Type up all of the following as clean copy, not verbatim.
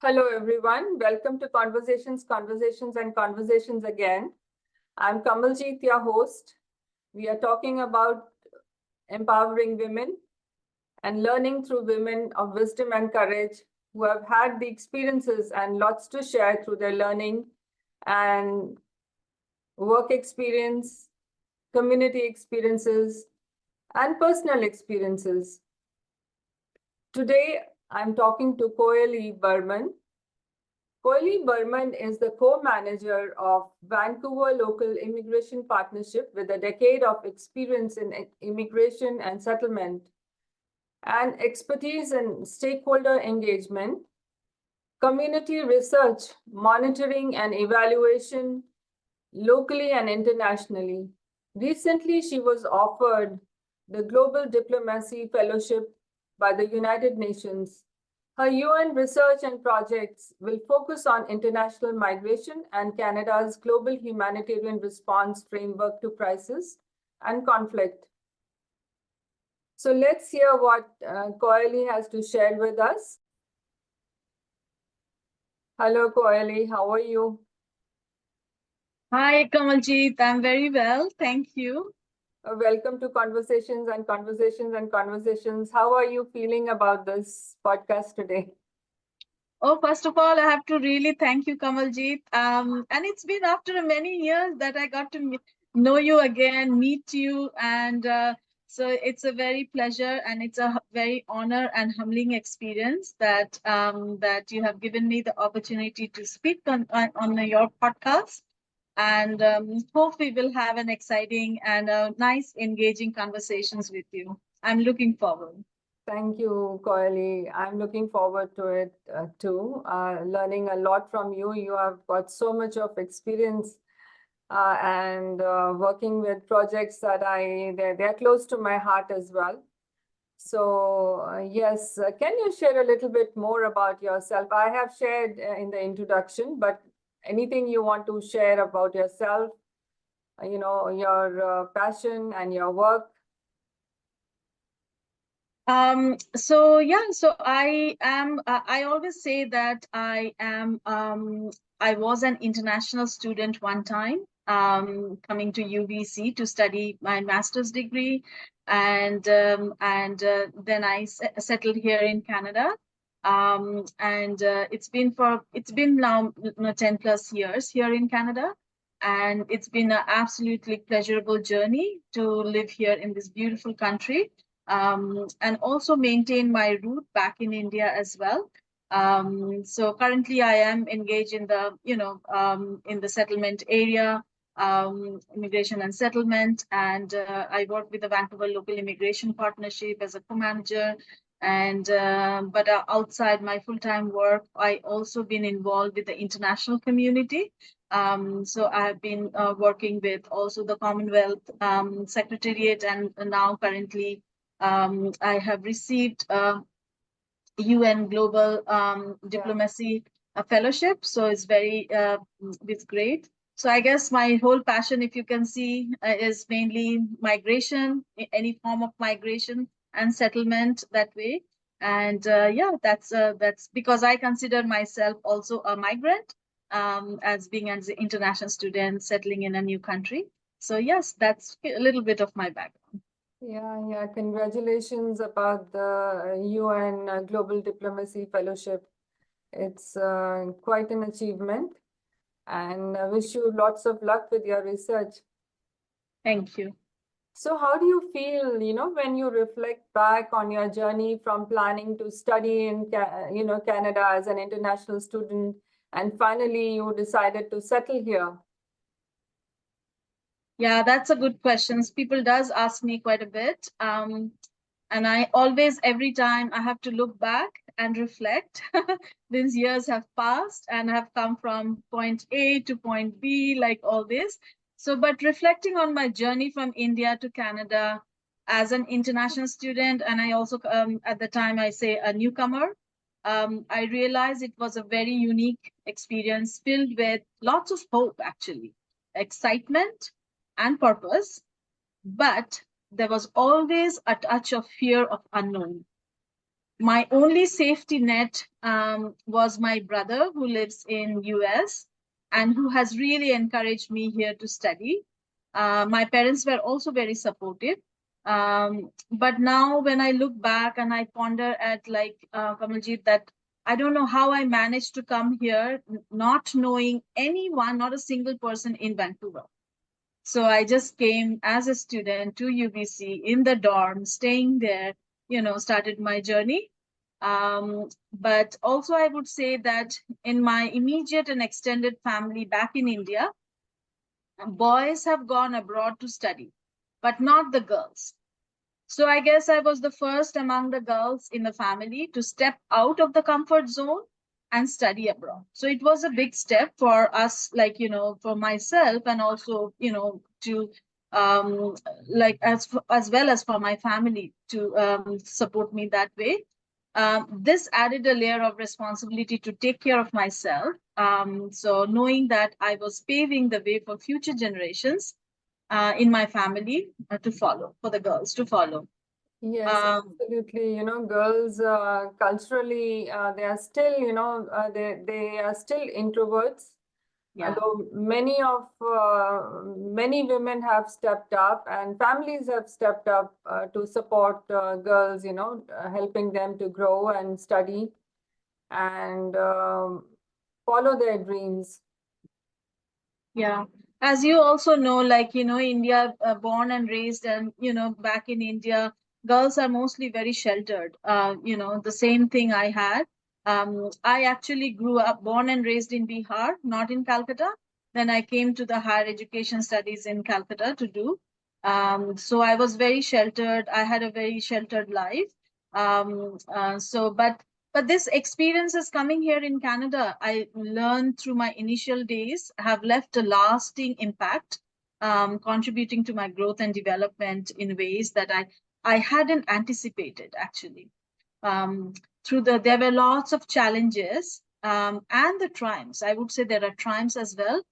Hello, everyone. Welcome to Conversations, Conversations, and Conversations again. I'm Kamaljeet, your host. We are talking about empowering women and learning through women of wisdom and courage who have had the experiences and lots to share through their learning and work experience, community experiences, and personal experiences. Today, I'm talking to Koyali Burman. Koyali Burman is the co-manager of Vancouver Local Immigration Partnership with a decade of experience in immigration and settlement and expertise in stakeholder engagement, community research, monitoring and evaluation locally and internationally. Recently, she was offered the Global Diplomacy Fellowship by the United Nations. Her UN research and projects will focus on international migration and Canada's global humanitarian response framework to crisis and conflict. So let's hear what Koyali has to share with us. Hello, Koyali, how are you? Hi, Kamaljeet. I'm very well. Thank you. Welcome to Conversations and Conversations and Conversations. How are you feeling about this podcast today? Oh, first of all, I have to really thank you, Kamaljeet. And it's been after many years that I got to know you again, meet you, and so it's a very pleasure and it's a very honor and humbling experience that you have given me the opportunity to speak on your podcast. And hope we will have an exciting and nice, engaging conversations with you. I'm looking forward. Thank you, Koyali. I'm looking forward to it too. Learning a lot from you. You have got so much of experience and working with projects that they're close to my heart as well. So yes, can you share a little bit more about yourself? I have shared in the introduction, but anything you want to share about yourself, your passion and your work? So I am, I always say that I was an international student one time, coming to UBC to study my master's degree. And then I settled here in Canada. And it's been now 10 plus years here in Canada. And it's been an absolutely pleasurable journey to live here in this beautiful country, and also maintain my root back in India as well. So currently, I am engaged in in the settlement area, immigration and settlement, and I work with the Vancouver Local Immigration Partnership as a co-manager. And but outside my full-time work, I also been involved with the international community. So I have been working with also the Commonwealth Secretariat, and now currently I have received UN Global Diplomacy Fellowship, so it's great. So I guess my whole passion, if you can see, is mainly migration, any form of migration and settlement that way. And yeah, that's because I consider myself also a migrant, as being an international student settling in a new country. So yes, that's a little bit of my background. Yeah. Congratulations about the UN Global Diplomacy Fellowship. It's quite an achievement, and I wish you lots of luck with your research. Thank you. So how do you feel, when you reflect back on your journey from planning to study in, Canada as an international student, and finally you decided to settle here? Yeah, that's a good question. People does ask me quite a bit. And I always, every time I have to look back and reflect. These years have passed and have come from point A to point B, like all this. So, but reflecting on my journey from India to Canada as an international student, and I also, at the time, I say a newcomer, I realized it was a very unique experience filled with lots of hope, actually, excitement and purpose, but there was always a touch of fear of unknown. My only safety net was my brother who lives in US and who has really encouraged me here to study. My parents were also very supportive. But now when I look back and I ponder at like Kamaljeet, that I don't know how I managed to come here not knowing anyone, not a single person in Vancouver. So I just came as a student to UBC in the dorm, staying there, started my journey. But also I would say that in my immediate and extended family back in India, boys have gone abroad to study, but not the girls. So I guess I was the first among the girls in the family to step out of the comfort zone and study abroad. So it was a big step for us, like, for myself and also, to like as well as for my family to support me that way. This added a layer of responsibility to take care of myself. So knowing that I was paving the way for future generations in my family to follow, for the girls to follow. Yes, absolutely. Girls culturally, they are still, they are still introverts. Yeah. Though many women have stepped up and families have stepped up to support girls, helping them to grow and study and follow their dreams. Yeah. As you also know, like, India, born and raised, and, back in India, girls are mostly very sheltered. The same thing I had. I actually grew up, born and raised in Bihar, not in Calcutta. Then I came to the higher education studies in Calcutta to do. So I was very sheltered. I had a very sheltered life. But this experience is coming here in Canada. I learned through my initial days, have left a lasting impact, contributing to my growth and development in ways that I hadn't anticipated, actually. There were lots of challenges and the triumphs. I would say there are triumphs as well.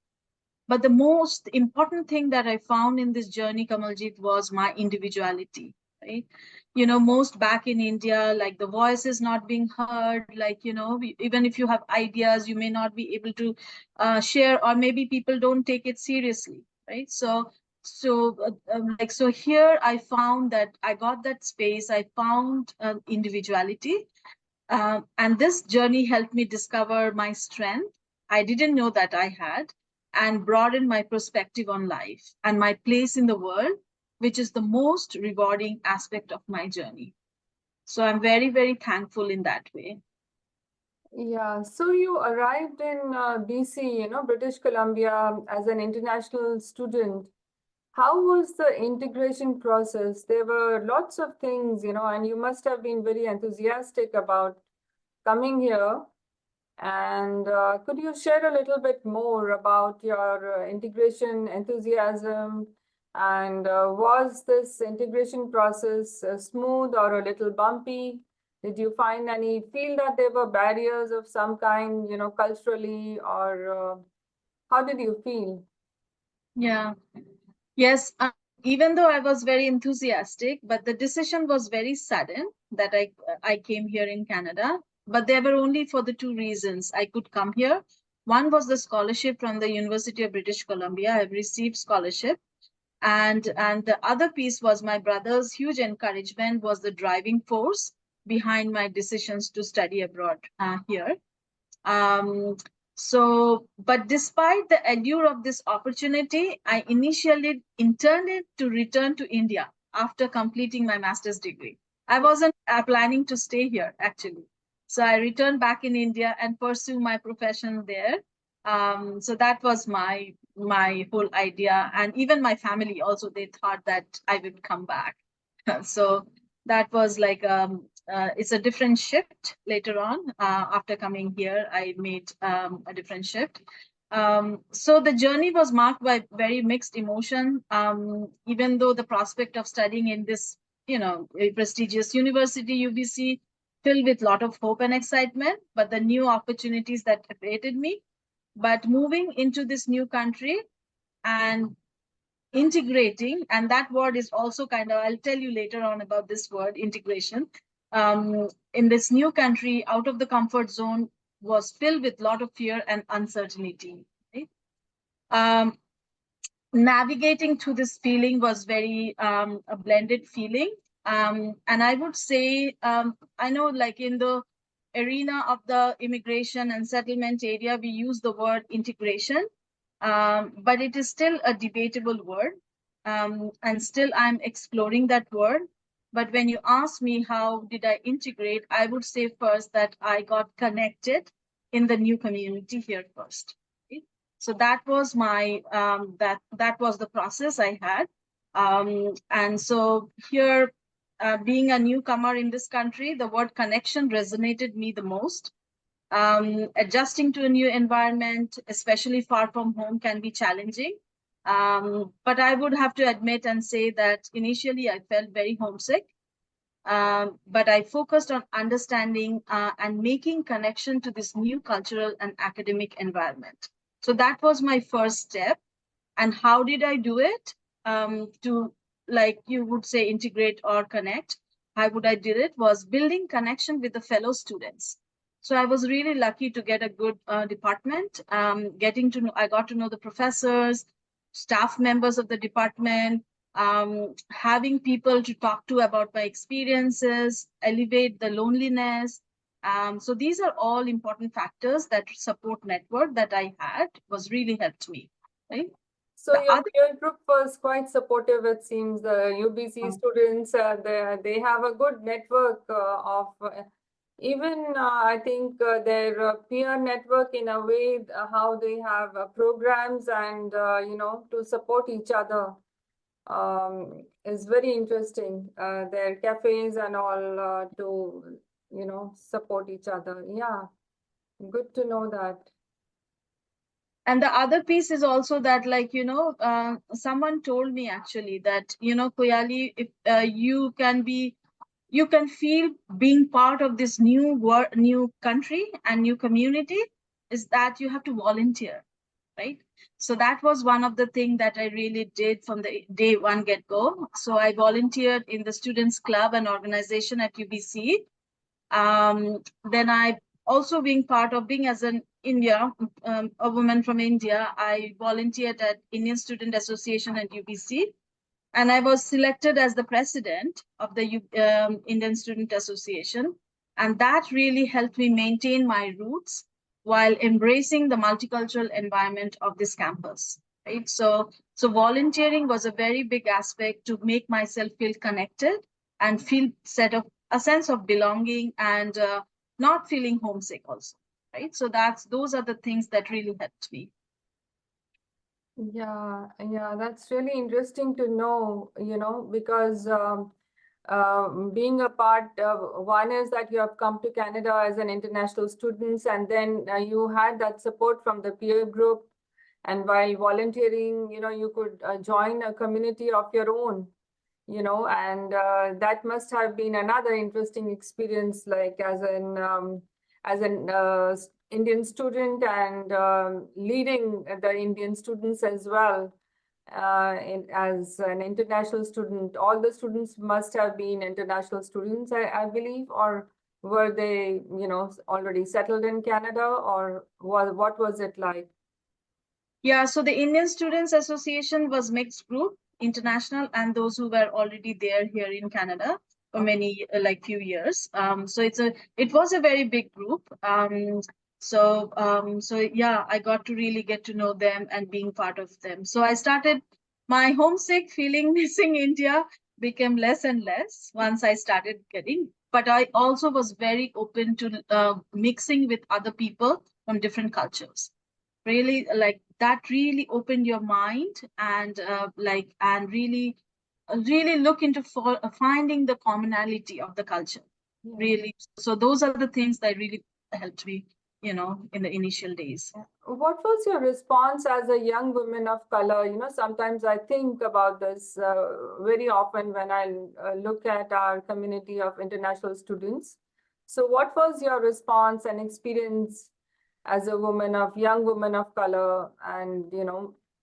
But the most important thing that I found in this journey, Kamaljeet, was my individuality, right? Most back in India, like the voice is not being heard, like, even if you have ideas, you may not be able to share, or maybe people don't take it seriously, right? So here I found that I got that space, I found individuality. And this journey helped me discover my strength I didn't know that I had, and broaden my perspective on life and my place in the world, which is the most rewarding aspect of my journey. So I'm very, very thankful in that way. Yeah, so you arrived in BC, British Columbia, as an international student. How was the integration process? There were lots of things, and you must have been very enthusiastic about coming here. And could you share a little bit more about your integration enthusiasm? And was this integration process smooth or a little bumpy? Did you feel that there were barriers of some kind, culturally, or how did you feel? Yeah. Yes. Even though I was very enthusiastic, but the decision was very sudden that I came here in Canada. But there were only for the two reasons I could come here. One was the scholarship from the University of British Columbia. I've received scholarship. And the other piece was my brother's huge encouragement was the driving force behind my decisions to study abroad here. But despite the allure of this opportunity, I initially intended to return to India after completing my master's degree. I wasn't planning to stay here, actually. So I returned back in India and pursue my profession there. So that was my whole idea. And even my family also, they thought that I would come back. So that was like it's a different shift later on. After coming here, I made a different shift. So the journey was marked by very mixed emotion. Even though the prospect of studying in this, a prestigious university, UBC, filled with a lot of hope and excitement, but the new opportunities that awaited me. But moving into this new country and integrating, and that word is also kind of, I'll tell you later on about this word, integration. in this new country, out of the comfort zone, was filled with a lot of fear and uncertainty. Right? Navigating through this feeling was very a blended feeling. And I would say, I know like in the arena of the immigration and settlement area, we use the word integration, but it is still a debatable word. And still I'm exploring that word. But when you ask me how did I integrate, I would say first that I got connected in the new community here first. Right? So that was my, that was the process I had. And so here, being a newcomer in this country, the word connection resonated me the most. Adjusting to a new environment, especially far from home, can be challenging. But I would have to admit and say that initially I felt very homesick. But I focused on understanding and making connection to this new cultural and academic environment. So that was my first step. And how did I do it? To, like you would say, integrate or connect. How would I did it was building connection with the fellow students. So I was really lucky to get a good department. Getting to know, I got to know the professors, staff members of the department, having people to talk to about my experiences, elevate the loneliness. So these are all important factors that support network that I had was really helped me, right? So your peer group was quite supportive, it seems. The UBC students, they have a good network of even I think their peer network in a way, how they have programs and to support each other is very interesting. Their cafes and all to support each other. Yeah, good to know that. And the other piece is also that, like, someone told me actually that, Koyali, if you can feel being part of this new country and new community, is that you have to volunteer, right? So that was one of the things that I really did from the day one get-go. So I volunteered in the Students Club and organization at UBC. Then I also being as an India, a woman from India, I volunteered at Indian Student Association at UBC. And I was selected as the president of the Indian Student Association. And that really helped me maintain my roots while embracing the multicultural environment of this campus, right? So volunteering was a very big aspect to make myself feel connected and feel a sense of belonging and not feeling homesick also, right? So those are the things that really helped me. Yeah, that's really interesting to know, because being a part of one is that you have come to Canada as an international student, and then you had that support from the peer group. And while volunteering, you could join a community of your own, and that must have been another interesting experience, like as an Indian student and leading the Indian students as well. As an international student, all the students must have been international students, I believe, or were they, already settled in Canada, or what was it like? Yeah, so the Indian Students Association was mixed group, international, and those who were already there here in Canada for many, like few years. So it was a very big group. So yeah, I got to really get to know them and being part of them. So I started my homesick feeling, missing India became less and less once I started getting. But I also was very open to mixing with other people from different cultures. Really, like that really opened your mind and really look into finding the commonality of the culture. Yeah. Really, so those are the things that really helped me, in the initial days. What was your response as a young woman of color? Sometimes I think about this very often when I look at our community of international students. So what was your response and experience as a young woman of color, and,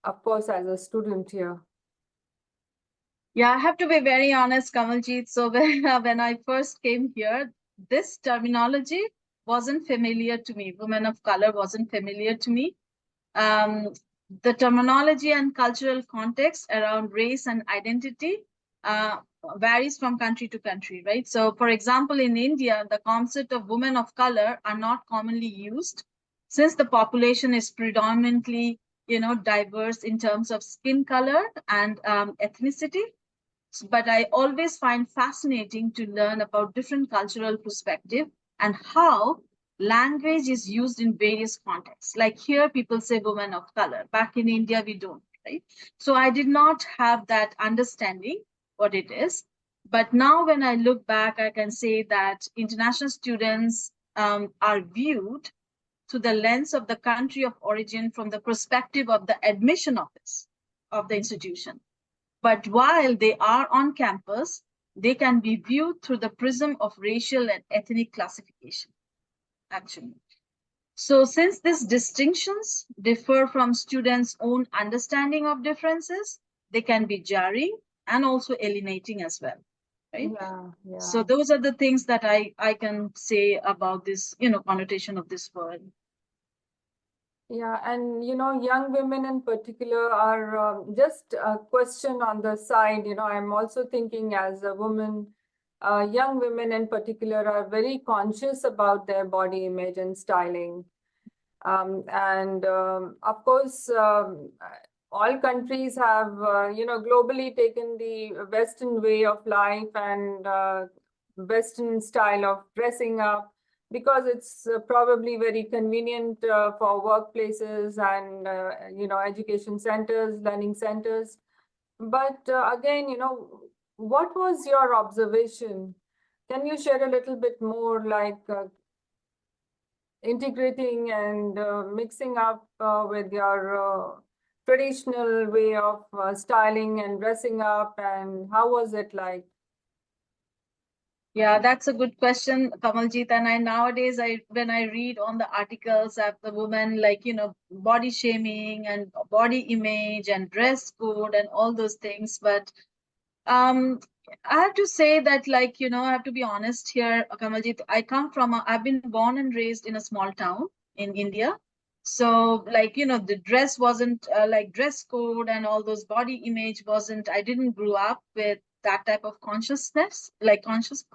of course, as a student here? Yeah, I have to be very honest, Kamaljeet. So when I first came here, this terminology wasn't familiar to me. Women of color wasn't familiar to me. Um, the terminology and cultural context around race and identity uh, varies from country to country, right? So, for example, in India, the concept of women of color are not commonly used since the population is predominantly, diverse in terms of skin color and ethnicity. But I always find fascinating to learn about different cultural perspective and how language is used in various contexts. Like here, people say women of color. Back in India, we don't, right? So I did not have that understanding what it is. But now when I look back, I can say that international students are viewed through the lens of the country of origin from the perspective of the admission office of the institution. But while they are on campus, they can be viewed through the prism of racial and ethnic classification, actually. So since these distinctions differ from students' own understanding of differences, they can be jarring and also alienating as well, right? Yeah. So those are the things that I can say about this, connotation of this word. Yeah, and young women in particular are just a question on the side. I'm also thinking as a woman, young women in particular are very conscious about their body image and styling. And of course, all countries have, globally taken the Western way of life and Western style of dressing up because it's probably very convenient for workplaces and, education centers, learning centers. But again, what was your observation? Can you share a little bit more, like integrating and mixing up with your traditional way of styling and dressing up, and how was it like? Yeah, that's a good question, Kamaljeet. And nowadays, when I read on the articles of the women, like, body shaming and body image and dress code and all those things. But um, I have to say that, like, I have to be honest here, Kamaljeet. I've been born and raised in a small town in India. So, like, the dress wasn't like dress code and all those body image wasn't, I didn't grow up with that type of consciousness, like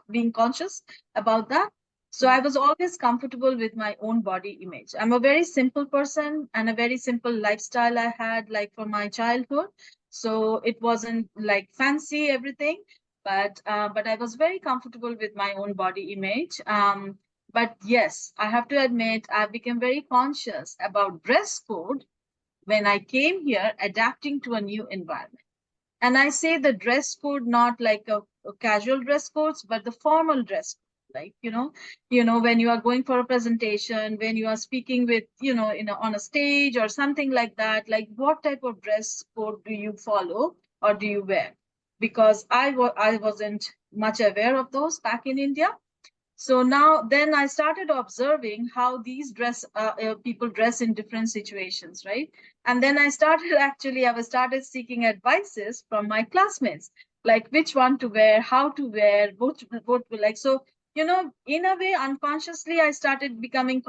being conscious about that. So I was always comfortable with my own body image. I'm a very simple person and a very simple lifestyle I had, like, for my childhood. So it wasn't like fancy everything, but I was very comfortable with my own body image. But yes, I have to admit, I became very conscious about dress code when I came here, adapting to a new environment. And I say the dress code, not like a casual dress codes, but the formal dress code. Like, when you are going for a presentation, when you are speaking with, on a stage or something like that, like what type of dress code do you follow or do you wear? Because I wasn't much aware of those back in India. So then I started observing how these people dress in different situations, right? And then I was started seeking advices from my classmates, like which one to wear, how to wear, what like. So, in a way, unconsciously, I started becoming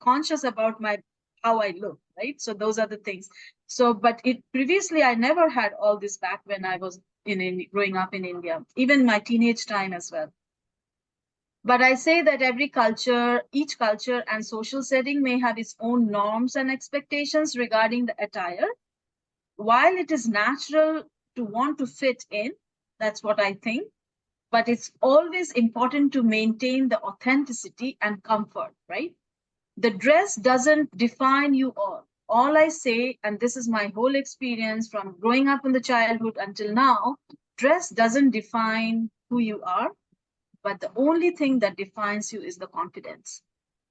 conscious about how I look, right? So those are the things. So, but previously I never had all this back when I was growing up in India, even my teenage time as well. But I say that each culture and social setting may have its own norms and expectations regarding the attire. While it is natural to want to fit in, that's what I think, but it's always important to maintain the authenticity and comfort, right? The dress doesn't define you all. All I say, and this is my whole experience from growing up in the childhood until now, dress doesn't define who you are, but the only thing that defines you is the confidence.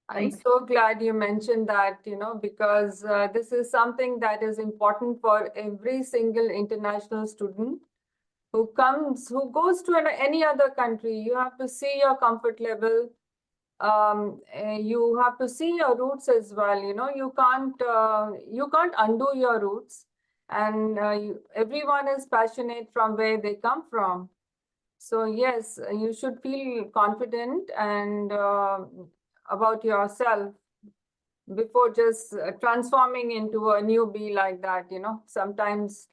I'm Right? so glad you mentioned that, because this is something that is important for every single international student who goes to any other country. You have to see your comfort level. You have to see your roots as well. You can't undo your roots. and everyone is passionate from where they come from. So yes, you should feel confident and about yourself before just transforming into a newbie like that. Sometimes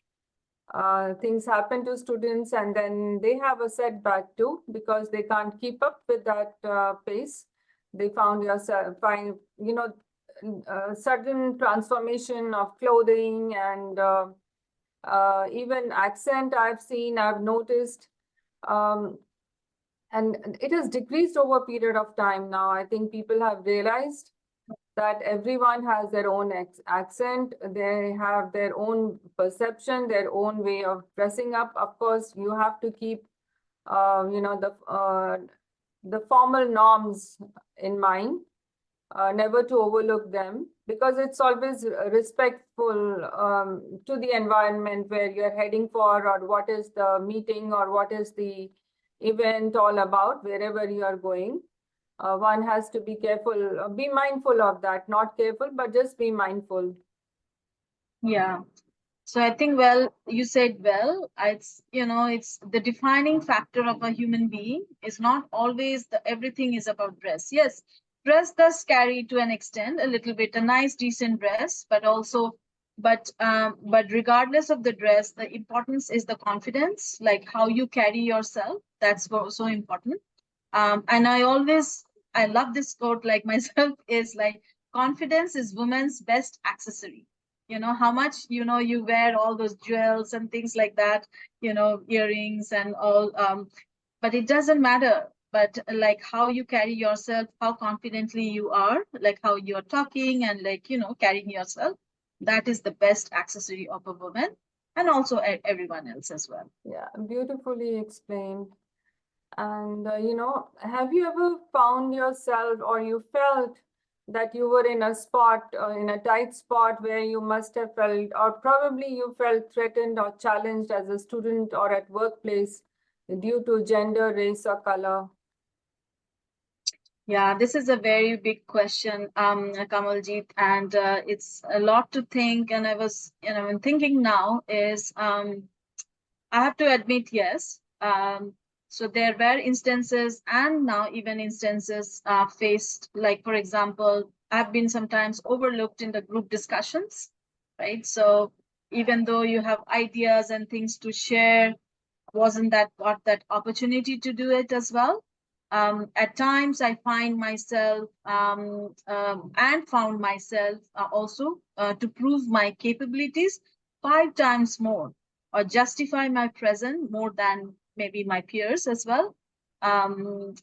things happen to students and then they have a setback too because they can't keep up with that pace. They find sudden transformation of clothing and even accent I've noticed. And it has decreased over a period of time now. I think people have realized that everyone has their own accent, they have their own perception, their own way of dressing up. Of course, you have to keep, the formal norms in mind, never to overlook them, because it's always respectful to the environment where you're heading for, or what is the meeting or what is the event all about, wherever you are going. One has to be careful, be mindful of that, not careful, but just be mindful. Yeah. So I think, well, you said well, it's the defining factor of a human being is not always everything is about dress. Yes, dress does carry to an extent a little bit a nice, decent dress, but regardless of the dress, the importance is the confidence, like how you carry yourself. That's so important. And I love this quote, like myself, is like, confidence is woman's best accessory. How much you wear all those jewels and things like that, earrings and all, but it doesn't matter. But like how you carry yourself, how confidently you are, like how you're talking and like carrying yourself, that is the best accessory of a woman, and also everyone else as well. Yeah, beautifully explained. And have you ever found yourself, or you felt that you were in a spot, in a tight spot, where you must have felt, or probably you felt threatened or challenged as a student or at workplace due to gender, race, or color? Yeah, this is a very big question, Kamaljeet, and it's a lot to think. And I was, thinking now is, I have to admit, yes. So there were instances, and now even instances faced, like, for example, I've been sometimes overlooked in the group discussions, right? So even though you have ideas and things to share, wasn't that got that opportunity to do it as well. At times, I find myself and found myself also to prove my capabilities 5 times more, or justify my presence more than maybe my peers as well.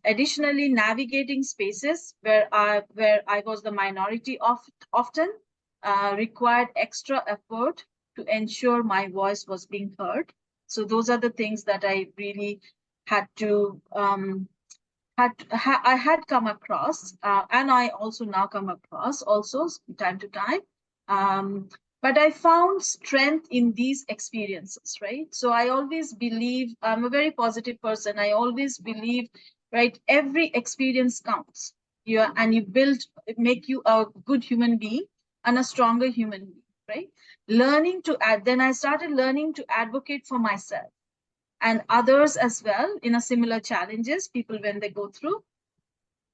Additionally, navigating spaces where I was the minority often required extra effort to ensure my voice was being heard. So those are the things that I really had to I had come across, and I also now come across also time to time. But I found strength in these experiences, right? So I always believe, I'm a very positive person. I always believe, right, every experience counts. And you make you a good human being and a stronger human being, right? Then I started learning to advocate for myself and others as well in a similar challenges people when they go through.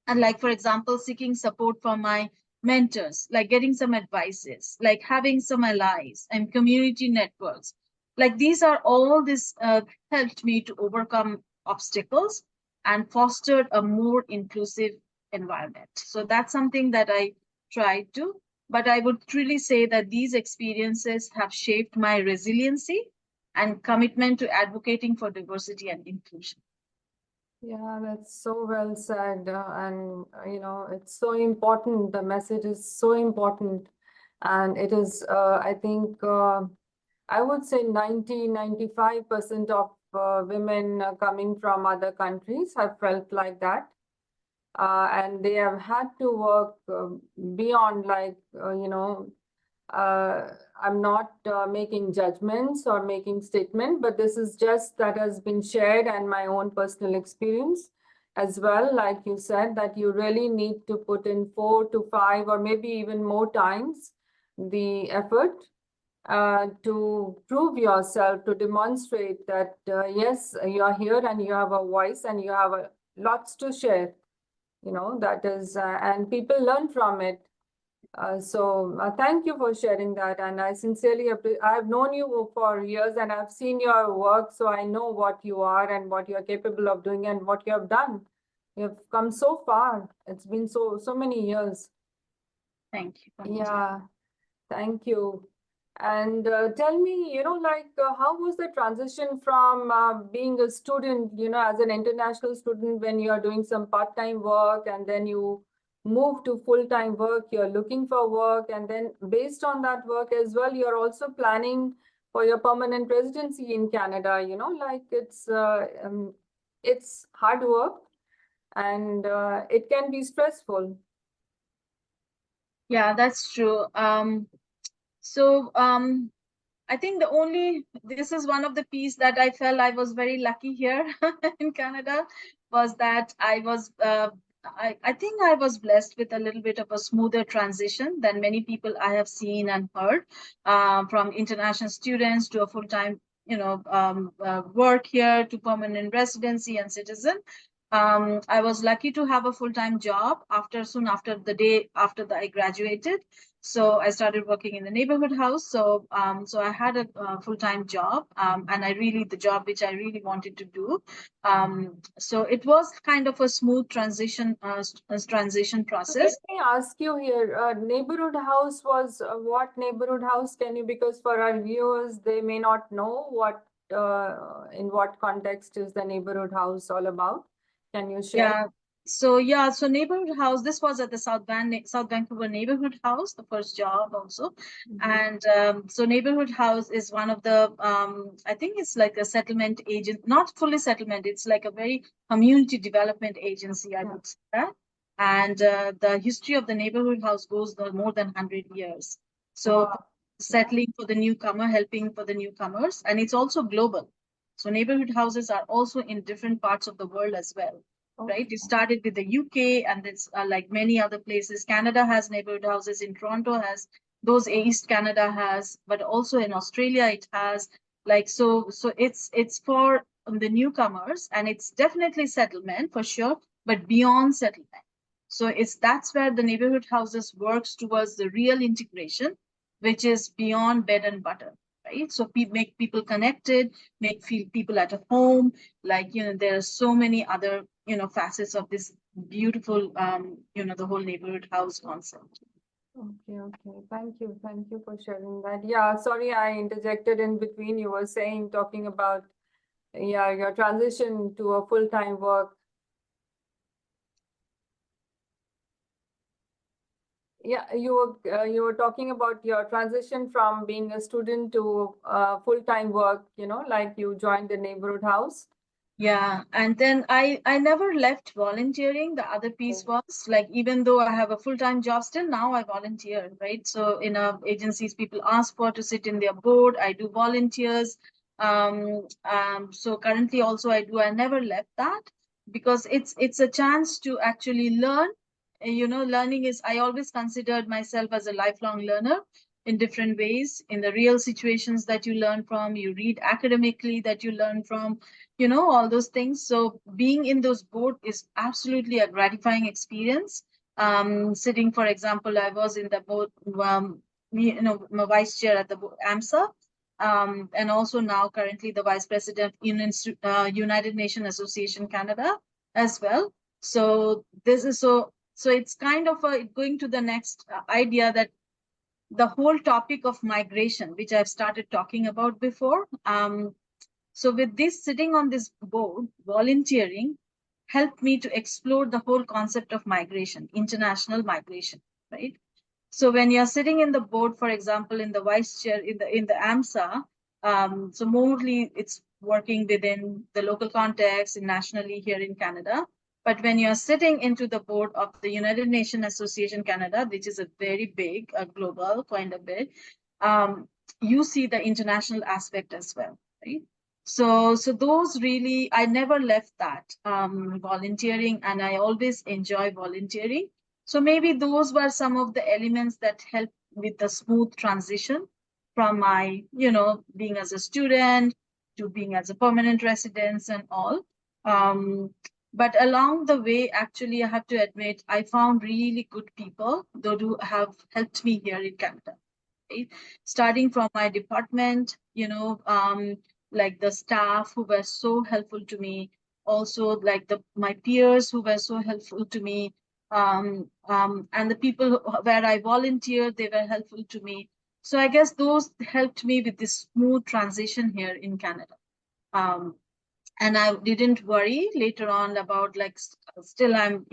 And like, for example, seeking support from my mentors, like getting some advices, like having some allies and community networks. Like these are all this helped me to overcome obstacles and fostered a more inclusive environment. So that's something that I tried to, but I would truly say that these experiences have shaped my resiliency and commitment to advocating for diversity and inclusion. Yeah, that's so well said. And, it's so important. The message is so important. And it is, I think, I would say 95% of women coming from other countries have felt like that. And they have had to work beyond, like, I'm not making judgments or making statements, but this is just that has been shared and my own personal experience as well. Like you said, that you really need to put in 4 to 5 or maybe even more times the effort to prove yourself, to demonstrate that, yes, you are here and you have a voice and you have lots to share. That is, and people learn from it. So thank you for sharing that. And I sincerely, I've known you for years and I've seen your work. So I know what you are and what you're capable of doing and what you have done. You've come so far. It's been so many years. Thank you. Yeah, thank you. And tell me, how was the transition from being a student, as an international student, when you are doing some part-time work and then you move to full-time work, you're looking for work, and then based on that work as well, you're also planning for your permanent residency in Canada, it's hard work and it can be stressful. Yeah, that's true. So I think this is one of the piece that I felt I was very lucky here in Canada, was that I think I was blessed with a little bit of a smoother transition than many people I have seen and heard, from international students to a full-time, work here to permanent residency and citizen. I was lucky to have a full-time job soon after the day after I graduated. So I started working in the neighborhood house. So I had a full-time job, and the job which I really wanted to do. So it was kind of a smooth transition process. Let me ask you here, neighborhood house was what neighborhood house? Can you, because for our viewers, they may not know in what context is the neighborhood house all about? Can you share? Yeah. So neighborhood house, this was at the South Vancouver neighborhood house, the first job also. And so neighborhood house is one of the, I think it's like a settlement agent, not fully settlement, it's like a very community development agency, I would say that. And the history of the neighborhood house goes more than 100 years. So settling for the newcomer, helping for the newcomers, and it's also global. So neighborhood houses are also in different parts of the world as well. Right? It started with the UK, and it's like many other places. Canada has neighborhood houses. In Toronto has those. East Canada has, but also in Australia it has. So it's for the newcomers, and it's definitely settlement for sure, but beyond settlement. So that's where the neighborhood houses works towards the real integration, which is beyond bed and butter. Right? So make people connected, feel people at home. There are so many other facets of this beautiful the whole neighborhood house concept. Okay. Thank you for sharing that. Yeah, sorry I interjected in between. You were talking about your transition to a full-time work. Yeah, you were talking about your transition from being a student to full-time work, like you joined the neighborhood house. Yeah, and then I never left volunteering. The other piece was even though I have a full-time job, still now I volunteer, right? So in agencies, people ask for to sit in their board. I do volunteers. So currently also I do. I never left that because it's a chance to actually learn. Learning is, I always considered myself as a lifelong learner in different ways. In the real situations that you learn from, you read academically that you learn from, all those things. So being in those board is absolutely a gratifying experience. Sitting, for example, I was in the board, my vice chair at the AMSA, and also now currently the vice president in United Nations Association Canada as well. So this is so it's kind of going to the next idea that the whole topic of migration, which I've started talking about before. So with this, sitting on this board, volunteering helped me to explore the whole concept of migration, international migration, right? So when you're sitting in the board, for example, in the vice chair, in the AMSA, so mostly it's working within the local context and nationally here in Canada. But when you're sitting into the board of the United Nations Association Canada, which is a very big, global, kind of big, you see the international aspect as well, right? So those really, I never left that volunteering, and I always enjoy volunteering. So maybe those were some of the elements that helped with the smooth transition from my, being as a student to being as a permanent resident and all. But along the way, actually, I have to admit, I found really good people who have helped me here in Canada. Right? Starting from my department, like the staff who were so helpful to me, also like my peers who were so helpful to me, and the people where I volunteered, they were helpful to me. So I guess those helped me with this smooth transition here in Canada. And I didn't worry later on about like still I'm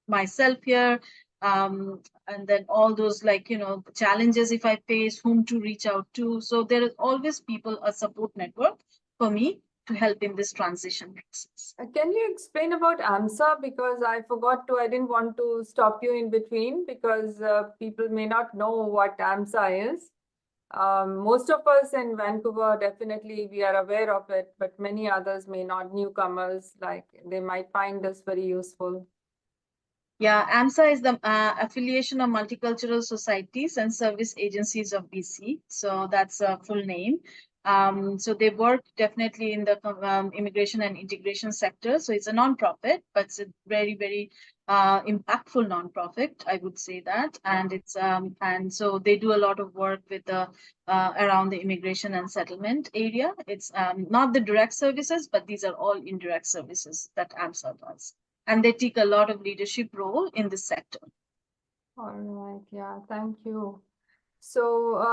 myself here, and then all those like challenges if I face, whom to reach out to. So there is always people, a support network for me to help in this transition process. Can you explain about AMSA? Because I forgot to, I didn't want to stop you in between because people may not know what AMSA is. Most of us in Vancouver, definitely we are aware of it, but many others may not, newcomers, like they might find this very useful. Yeah, AMSA is the Affiliation of Multicultural Societies and Service Agencies of BC. So that's a full name. So they work definitely in the immigration and integration sector. So it's a nonprofit, but it's a very, very impactful nonprofit, I would say that. And it's and so they do a lot of work with the around the immigration and settlement area. It's not the direct services, but these are all indirect services that AMSA does. And they take a lot of leadership role in this sector. All right, yeah, thank you. So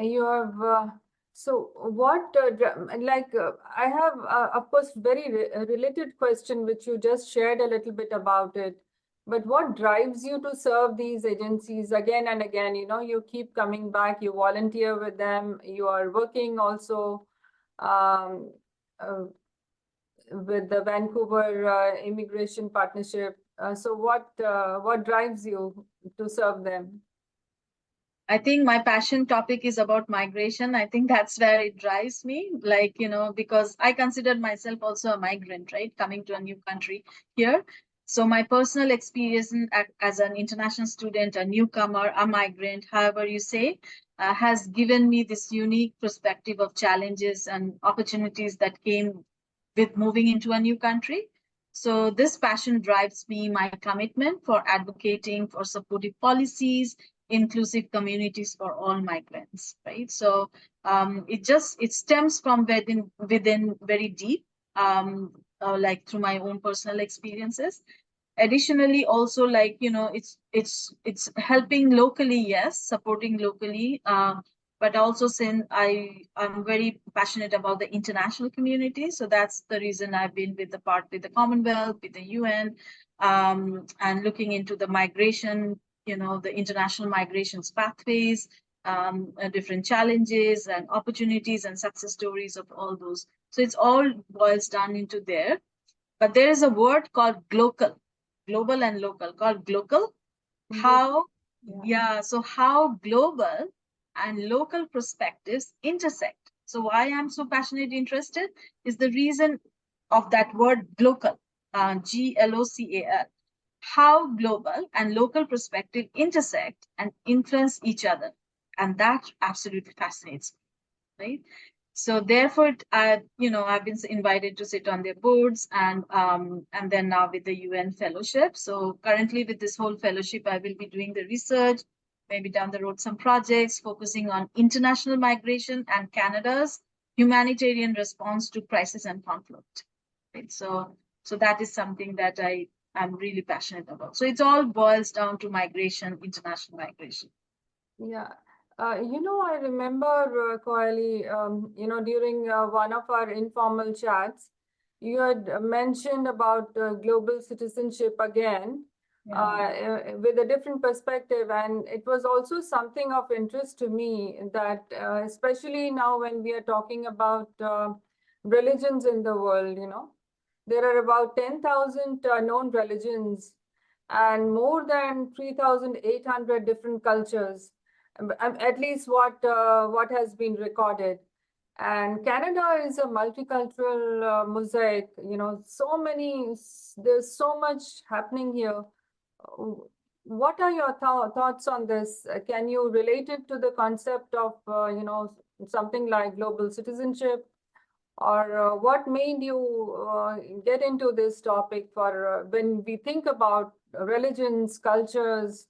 you have, so what, I have, of course, very related question, which you just shared a little bit about it. But what drives you to serve these agencies again and again? You keep coming back, you volunteer with them, you are working also with the Vancouver Immigration Partnership. So what drives you to serve them? I think my passion topic is about migration. I think that's where it drives me, like, because I considered myself also a migrant, right? Coming to a new country here. So my personal experience as an international student, a newcomer, a migrant, however you say, has given me this unique perspective of challenges and opportunities that came with moving into a new country. So this passion drives me, my commitment for advocating for supportive policies, inclusive communities for all migrants, right? So it stems from within very deep, like through my own personal experiences. Additionally, also like it's helping locally, yes, supporting locally, but also since I'm very passionate about the international community, so that's the reason I've been with the Commonwealth, with the UN, and looking into the migration, the international migrations pathways, different challenges and opportunities and success stories of all those. So it's all boils down into there. But there is a word called global and local, called global. How, yeah, so how global and local perspectives intersect. So why I'm so passionately interested is the reason of that word global, GLOCAL. How global and local perspective intersect and influence each other. And that absolutely fascinates me, right? So therefore, I've been invited to sit on their boards, and then now with the UN fellowship. So currently with this whole fellowship, I will be doing the research, maybe down the road some projects focusing on international migration and Canada's humanitarian response to crisis and conflict. Right? So that is something that I'm really passionate about. So it all boils down to migration, international migration. Yeah. I remember, Koyali, during one of our informal chats, you had mentioned about global citizenship again, with a different perspective. And it was also something of interest to me that, especially now when we are talking about religions in the world, there are about 10,000 known religions and more than 3,800 different cultures. At least what has been recorded. And Canada is a multicultural mosaic. There's so much happening here. what are your thoughts on this? Can you relate it to the concept of, something like global citizenship? Or what made you get into this topic for when we think about religions, cultures,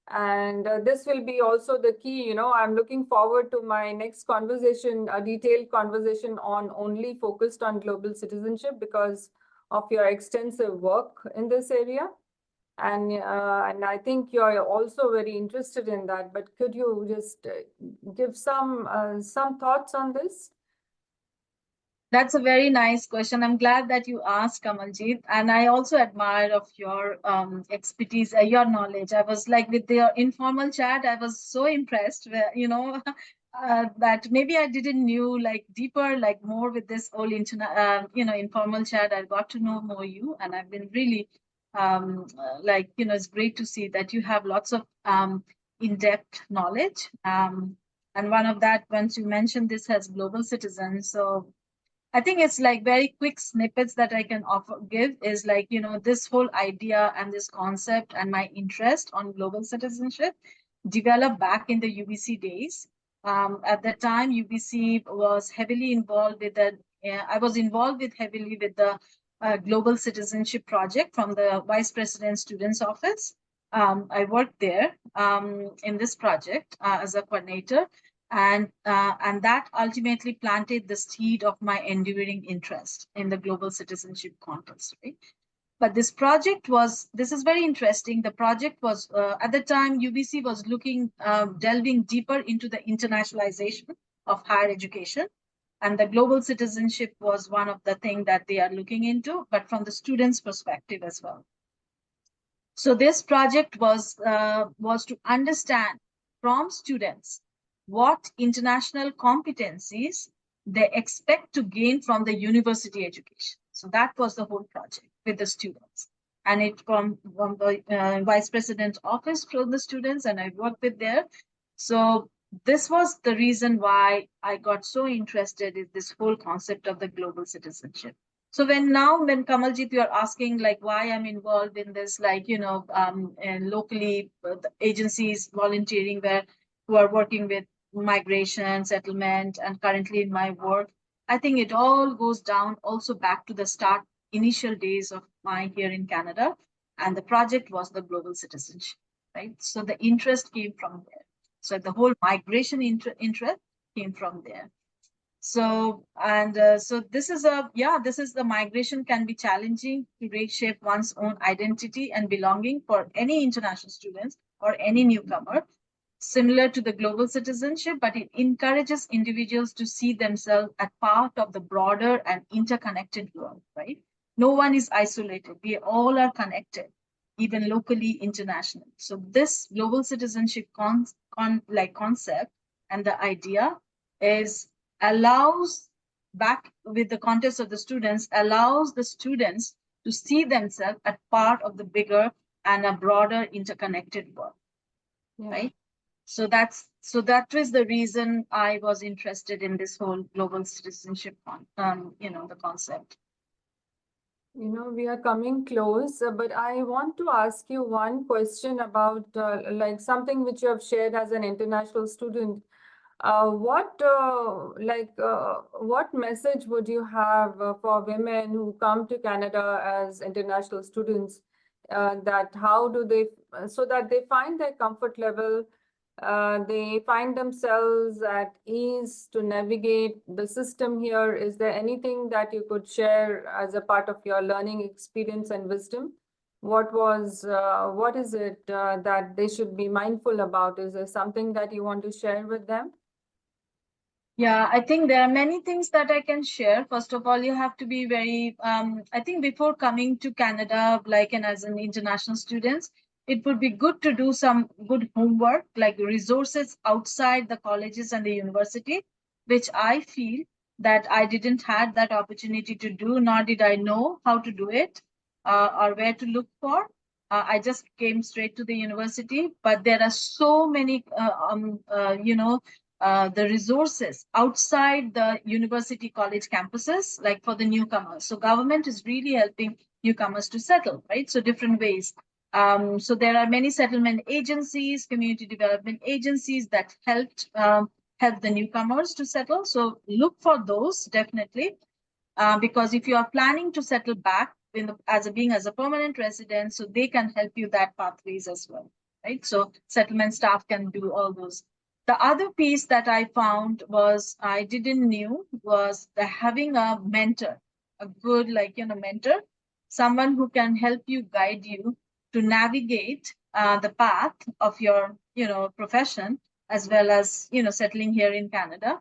and this will be also the key, I'm looking forward to my next conversation, a detailed conversation on only focused on global citizenship because of your extensive work in this area. And I think you're also very interested in that, but could you just give some thoughts on this? That's a very nice question. I'm glad that you asked, Kamaljeet. And I also admire of your expertise, your knowledge. I was like with the informal chat, I was so impressed where, that maybe I didn't knew like deeper, like more with this whole informal chat. I got to know more you, and I've been really it's great to see that you have lots of in-depth knowledge. And one of that, once you mentioned this as global citizens, so I think it's like very quick snippets that I can give is like, this whole idea and this concept and my interest on global citizenship developed back in the UBC days. At that time, UBC was heavily involved with I was involved heavily with the Global Citizenship Project from the Vice President Students Office. I worked there in this project as a coordinator. And that ultimately planted the seed of my enduring interest in the global citizenship context, right? But this is very interesting. The project was, at the time, UBC was delving deeper into the internationalization of higher education. And the global citizenship was one of the things that they are looking into, but from the students' perspective as well. So this project was to understand from students what international competencies they expect to gain from the university education. So that was the whole project with the students. And it from the Vice President Office from the students, and I worked with there. So this was the reason why I got so interested in this whole concept of the global citizenship. So when Kamaljeet, you're asking like why I'm involved in this, and locally the agencies volunteering who are working with migration, settlement, and currently in my work, I think it all goes down also back to the initial days of my here in Canada. And the project was the global citizenship, right? So the interest came from there. So the whole migration interest came from there. So, so this is the migration can be challenging to reshape one's own identity and belonging for any international students or any newcomer, similar to the global citizenship, but it encourages individuals to see themselves as part of the broader and interconnected world, right? No one is isolated. We all are connected, even locally, internationally. So this global citizenship concept and the idea allows, back with the context of the students, allows the students to see themselves as part of the bigger and a broader interconnected world, right? So that was the reason I was interested in this whole global citizenship, the concept. We are coming close, but I want to ask you one question about like something which you have shared as an international student. What message would you have for women who come to Canada as international students, that how do they, so that they find their comfort level, they find themselves at ease to navigate the system here? Is there anything that you could share as a part of your learning experience and wisdom? What is it that they should be mindful about? Is there something that you want to share with them? Yeah, I think there are many things that I can share. First of all, you have to be very, I think before coming to Canada, and as an international students, it would be good to do some good homework, like resources outside the colleges and the university, which I feel that I didn't have that opportunity to do, nor did I know how to do it or where to look for. I just came straight to the university, but there are so many, the resources outside the university college campuses, like for the newcomers. So government is really helping newcomers to settle, right? So different ways. So there are many settlement agencies, community development agencies that help the newcomers to settle. So look for those definitely, because if you are planning to settle back being as a permanent resident, so they can help you that pathways as well, right? So settlement staff can do all those. The other piece that I found I didn't knew was having a mentor, a good mentor, someone who can help you, guide you to navigate the path of your profession, as well as settling here in Canada.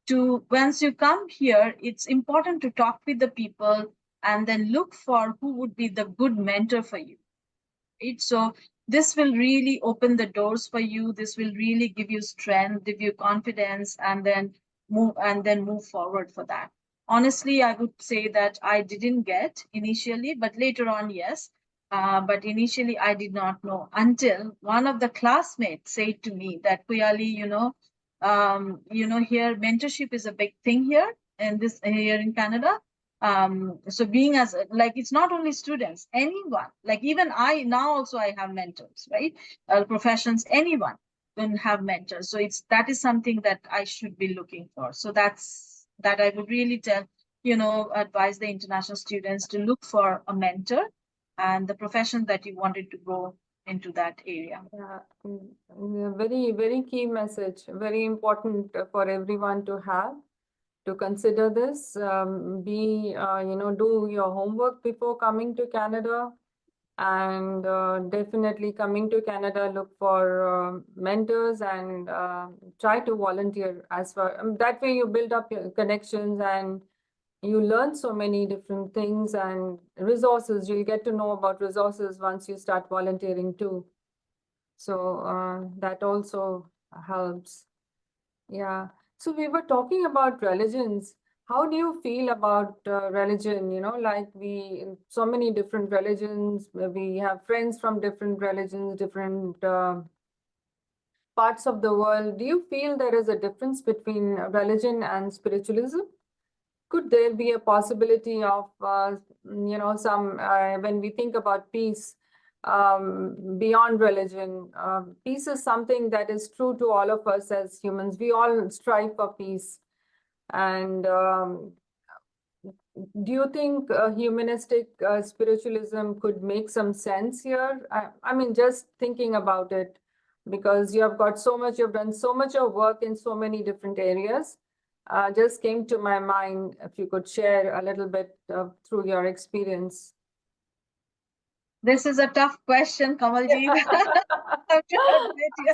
Once you come here, it's important to talk with the people and then look for who would be the good mentor for you, right? So this will really open the doors for you. This will really give you strength, give you confidence, and then move forward for that. Honestly, I would say that I didn't get initially, but later on, yes. But initially, I did not know until one of the classmates said to me that, Koyali, here mentorship is a big thing here in Canada. So being as it's not only students, anyone, like even I now also I have mentors, right? Professions, anyone can have mentors. So that is something that I should be looking for. So that I would really advise the international students to look for a mentor and the profession that you wanted to go into that area. Yeah, very, very key message, very important for everyone to have, to consider this. Do your homework before coming to Canada, and definitely coming to Canada, look for mentors and try to volunteer as far. That way you build up your connections and you learn so many different things and resources. You'll get to know about resources once you start volunteering too. So that also helps. Yeah. So we were talking about religions. How do you feel about religion? So many different religions. We have friends from different religions, different parts of the world. Do you feel there is a difference between religion and spiritualism? Could there be a possibility of, when we think about peace, beyond religion, peace is something that is true to all of us as humans. We all strive for peace. And do you think humanistic spiritualism could make some sense here? I mean, just thinking about it, because you've done so much of work in so many different areas. Just came to my mind, if you could share a little bit through your experience. This is a tough question, Kamalji.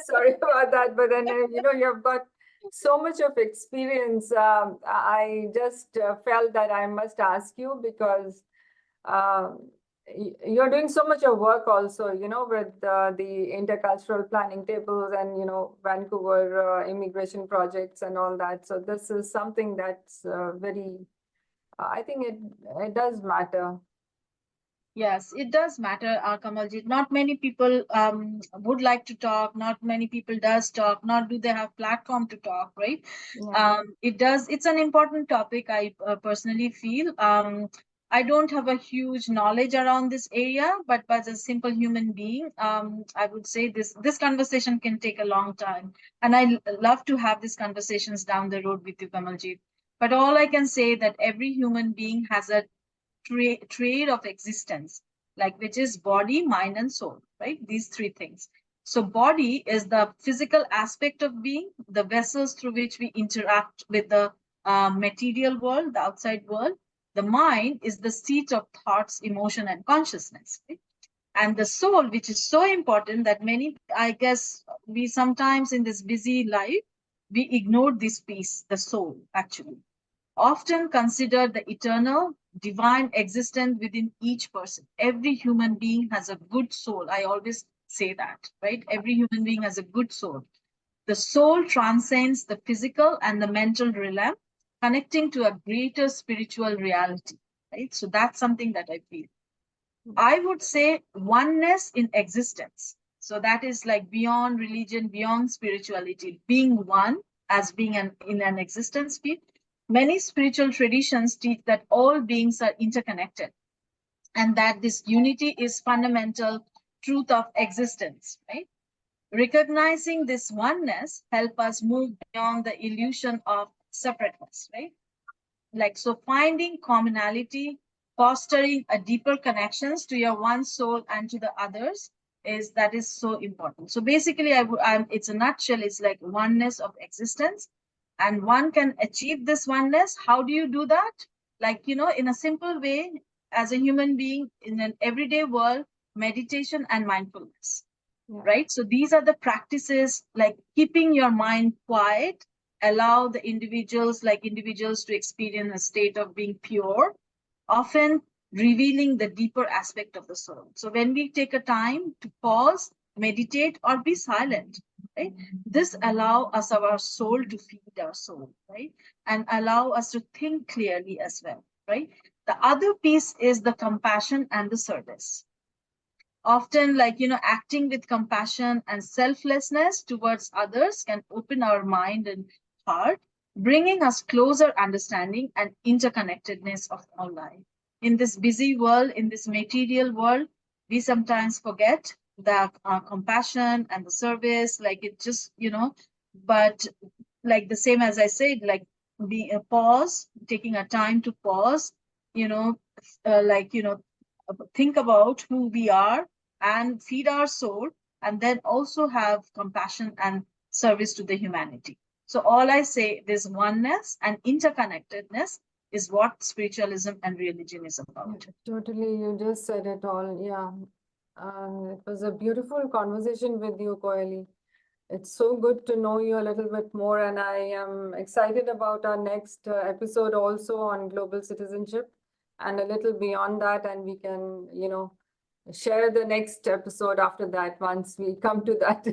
Sorry about that, but then you've got so much of experience. I just felt that I must ask you, because you're doing so much of work also, with the intercultural planning tables and Vancouver immigration projects and all that. So this is something that's very, I think it does matter. Yes, it does matter, Kamalji. Not many people would like to talk. Not many people does talk. Not do they have platform to talk, right? Yeah. It's an important topic, I personally feel. I don't have a huge knowledge around this area, but as a simple human being, I would say this conversation can take a long time. And I love to have these conversations down the road with you, Kamalji. But all I can say that every human being has a trade of existence, which is body, mind, and soul, right? These three things. So body is the physical aspect of being, the vessels through which we interact with the material world, the outside world. The mind is the seat of thoughts, emotion, and consciousness, right? And the soul, which is so important that I guess we sometimes in this busy life, we ignore this piece, the soul, actually. Often considered the eternal, divine existence within each person. Every human being has a good soul. I always say that, right? Every human being has a good soul. The soul transcends the physical and the mental realm, connecting to a greater spiritual reality, right? So that's something that I feel. I would say oneness in existence. So that is beyond religion, beyond spirituality, being one as being in an existence field. Many spiritual traditions teach that all beings are interconnected and that this unity is fundamental truth of existence, right? Recognizing this oneness help us move beyond the illusion of separateness, right? Like, so finding commonality, fostering a deeper connections to your one soul and to the others is so important. So basically, it's a nutshell, it's like oneness of existence, and one can achieve this oneness. How do you do that? Like, in a simple way, as a human being in an everyday world, meditation and mindfulness. Yeah. Right? So these are the practices, like keeping your mind quiet, allow the individuals to experience a state of being pure, often revealing the deeper aspect of the soul. So when we take a time to pause, meditate, or be silent, right? This allow us our soul to feed our soul, right? And allow us to think clearly as well, right? The other piece is the compassion and the service. Often, acting with compassion and selflessness towards others can open our mind and heart, bringing us closer understanding and interconnectedness of all life. In this busy world, in this material world, we sometimes forget the compassion and the service, but like the same as I said, like be a pause, taking a time to pause, think about who we are and feed our soul, and then also have compassion and service to the humanity. So all I say, this oneness and interconnectedness is what spiritualism and religion is about. Totally, you just said it all. Yeah. It was a beautiful conversation with you, Koyali. It's so good to know you a little bit more, and I am excited about our next episode also on global citizenship and a little beyond that, and we can, share the next episode after that once we come to that.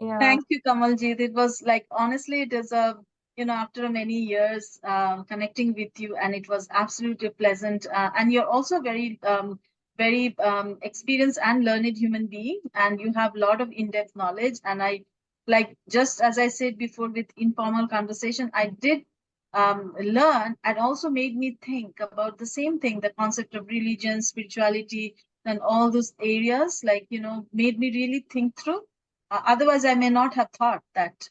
Yeah. Thank you, Kamaljeet. It was like, honestly, it is after many years connecting with you, and it was absolutely pleasant. And you're also very experienced and learned human being, and you have a lot of in-depth knowledge. And I, like, just as I said before with informal conversation, I did learn, and also made me think about the same thing, the concept of religion, spirituality, and all those areas, made me really think through. Otherwise, I may not have thought that,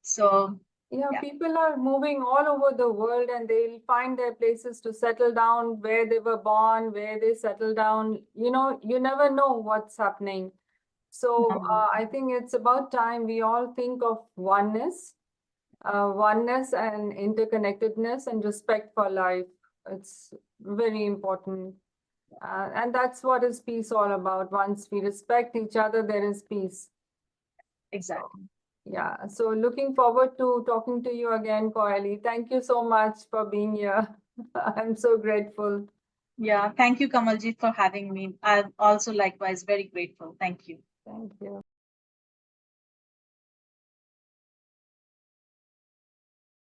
so. Yeah, people are moving all over the world, and they'll find their places to settle down, where they were born, where they settle down. You never know what's happening. So I think it's about time we all think of oneness and interconnectedness and respect for life. It's very important. And that's what is peace all about. Once we respect each other, there is peace. Exactly. Yeah. So looking forward to talking to you again, Koyali. Thank you so much for being here. I'm so grateful. Yeah. Thank you, Kamaljeet, for having me. I'm also likewise very grateful. Thank you. Thank you.